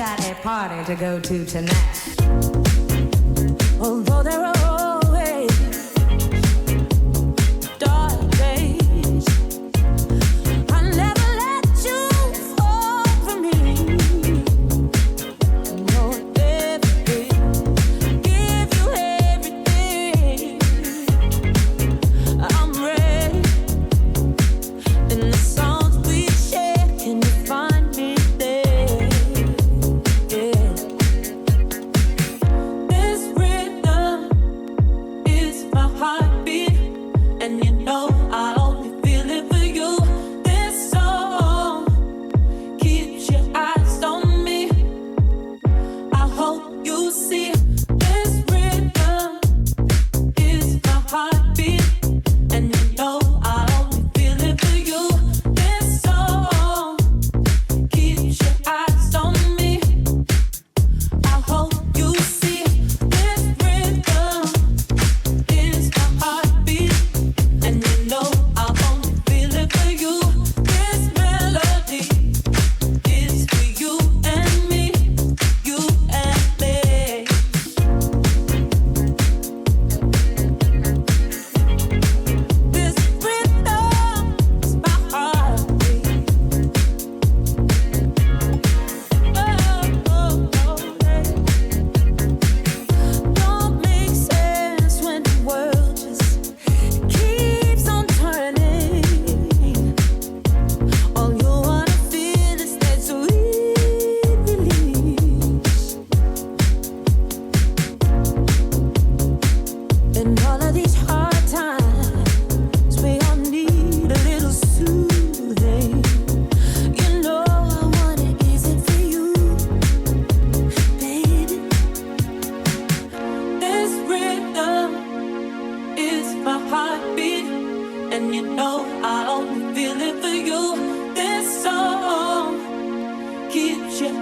got a party to go to tonight. Although there are always dark days, I never let you fall from me. No, everything, give you everything. I'm ready. In the songs we share, can you find me there? Yeah. This rhythm is my heartbeat, and you know I only feel it for you. This song keeps your eyes on me. I hope you see. This rhythm is my heartbeat, and you know I only feel it for you. This song keeps your eyes on me. I hope you see. This rhythm is my heartbeat, and you know I only feel it for you. This melody is for you and me, you and me. This rhythm is my heartbeat. Don't make sense when the world just keeps on turning. All you wanna feel is that sweet release. In all of these hard times, we all need a little soothing. You know I want it easy for you, baby. This rhythm is my heartbeat, and you know I only feel it for you. This song keeps your